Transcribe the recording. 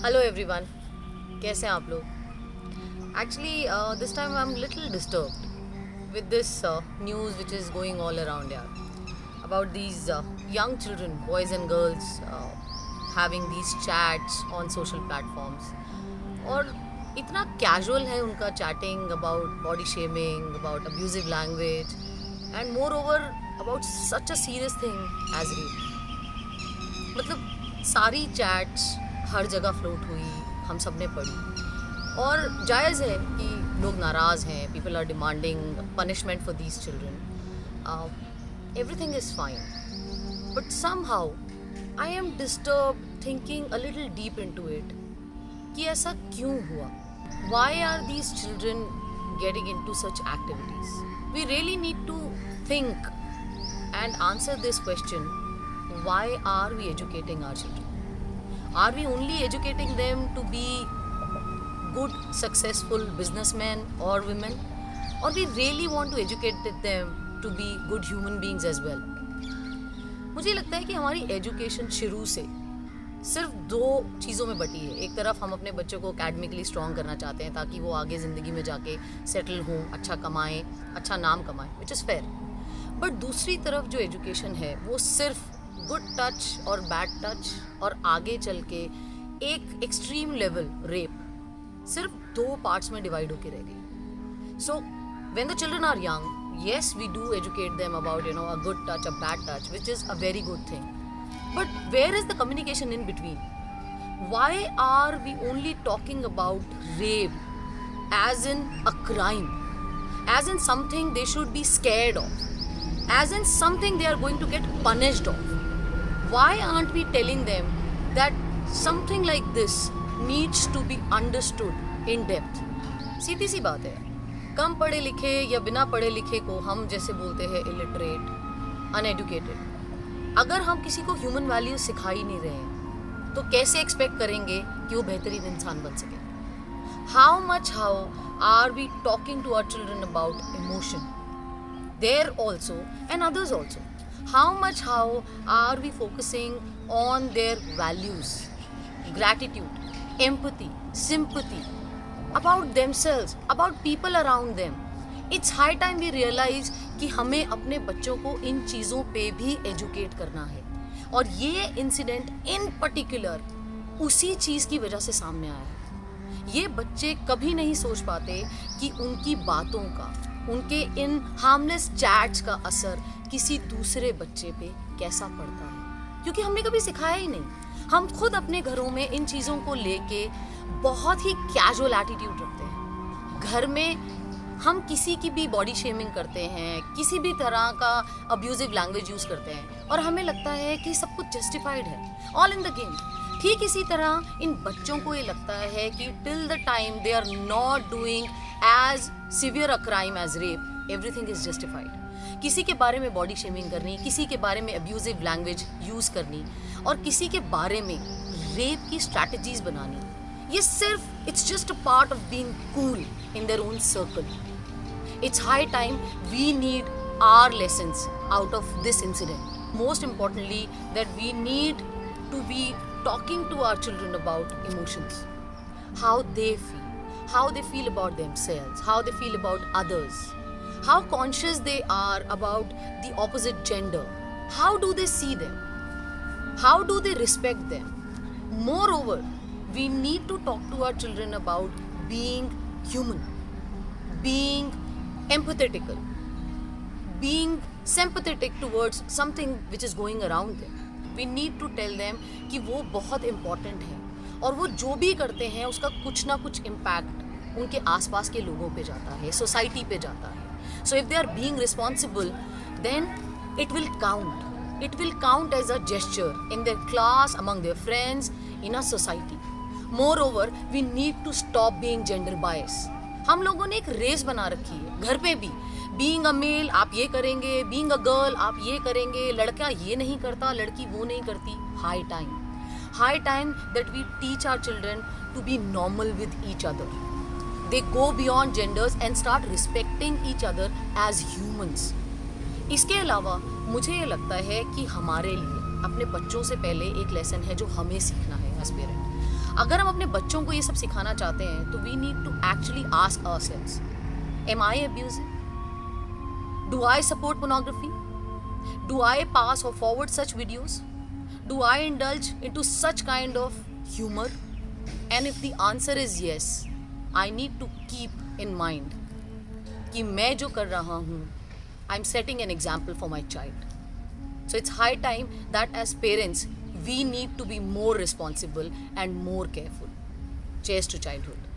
Hello everyone, कैसे हैं आप लोग? Actually this time I am little disturbed with this news which is going all around यार about these young children, boys and girls, having these chats on social platforms. और इतना casual है उनका chatting about body shaming, about abusive language and moreover about such a serious thing as rape. मतलब सारी chats हर जगह float हुई, हम सब ने पढ़ी और जायज़ है कि लोग नाराज़ हैं, people are demanding punishment for these children. Everything is fine but somehow I am disturb thinking a little deep into it कि ऐसा क्यों हुआ. Why are these children getting into such activities? We really need to think and answer this question. Why are we educating our children? Are we only educating them to be good, successful businessmen or women? Or we really want to educate them to be good human beings as well? मुझे लगता है कि हमारी education शुरू से सिर्फ दो चीज़ों में बटी है. एक तरफ हम अपने बच्चों को एकेडमिकली स्ट्रॉन्ग करना चाहते हैं ताकि वो आगे ज़िंदगी में जाके सेटल हों, अच्छा कमाएं, अच्छा नाम कमाएं, विच इज़ फेयर. बट दूसरी तरफ जो एजुकेशन है वो सिर्फ गुड टच और बैड टच और आगे चल के एक एक्सट्रीम लेवल रेप, सिर्फ दो पार्ट्स में डिवाइड होके रह गई. So when the children are young, yes, we do educate them about a good touch, a bad touch, which is a very good thing. But where is the communication in between? Why are we only talking about rape as in a crime, as in something they should be scared of, as in something they are going to get punished of? Why aren't we telling them that something like this needs to be understood in depth? सीधी सी बात है, कम पढ़े लिखे या बिना पढ़े लिखे को हम जैसे बोलते हैं इलिटरेट, अनएडुकेटेड. अगर हम किसी को ह्यूमन वैल्यूज सिखा ही नहीं रहे हैं तो कैसे एक्सपेक्ट करेंगे कि वो बेहतरीन इंसान बन सके? How are we talking to our children about emotion there also and others also? how are we focusing on their values, gratitude, empathy, sympathy, about themselves, about people around them? It's high time we realize कि हमें अपने बच्चों को इन चीज़ों पे भी educate करना है. और ये इंसिडेंट इन पर्टिकुलर उसी चीज़ की वजह से सामने आया है. ये बच्चे कभी नहीं सोच पाते कि उनकी बातों का, उनके इन हार्मलेस चैट्स का असर किसी दूसरे बच्चे पे कैसा पड़ता है, क्योंकि हमने कभी सिखाया ही नहीं. हम खुद अपने घरों में इन चीज़ों को लेके बहुत ही कैजुअल एटीट्यूड रखते हैं. घर में हम किसी की भी बॉडी शेमिंग करते हैं, किसी भी तरह का अब्यूजिव लैंग्वेज यूज़ करते हैं और हमें लगता है कि सब कुछ जस्टिफाइड है, ऑल इन द गेम. ठीक इसी तरह इन बच्चों को ये लगता है कि till the time they are not doing as severe a crime as rape, everything is justified. किसी के बारे में बॉडी शेमिंग करनी, किसी के बारे में अब्यूजिव लैंग्वेज यूज़ करनी और किसी के बारे में रेप की स्ट्रैटेजीज बनानी, ये सिर्फ it's just a part of being cool in their own circle. It's high time we need our lessons out of this incident. Most importantly that we need to be talking to our children about emotions, how they feel about themselves, how they feel about others, how conscious they are about the opposite gender, how do they see them, how do they respect them. Moreover, we need to talk to our children about being human, being empathetical, being sympathetic towards something which is going around them. We need to tell them कि वो बहुत important है और वो जो भी करते हैं उसका कुछ ना कुछ इम्पैक्ट उनके आसपास के लोगों पे जाता है, सोसाइटी पे जाता है. So if they are being responsible then it will count as a gesture in their class, among their friends, in a society. Moreover we need to stop being gender bias. हम लोगों ने एक race बना रखी है घर पे भी. बीइंग अ मेल आप ये करेंगे, बीइंग अ गर्ल आप ये करेंगे, लड़का ये नहीं करता, लड़की वो नहीं करती. High time that we teach our children to be normal with each other. They go beyond genders and start respecting each other as humans. इसके अलावा मुझे ये लगता है कि हमारे लिए अपने बच्चों से पहले एक लेसन है जो हमें सीखना है एज पेरेंट. अगर हम अपने बच्चों को ये सब सिखाना चाहते हैं तो we need to actually ask ourselves, am I abusive? Do I support pornography? Do I pass or forward such videos? Do I indulge into such kind of humor? And if the answer is yes, I need to keep in mind कि मैं जो कर रहा हूँ, I'm setting an example for my child. So it's high time that as parents, we need to be more responsible and more careful. Cheers to childhood.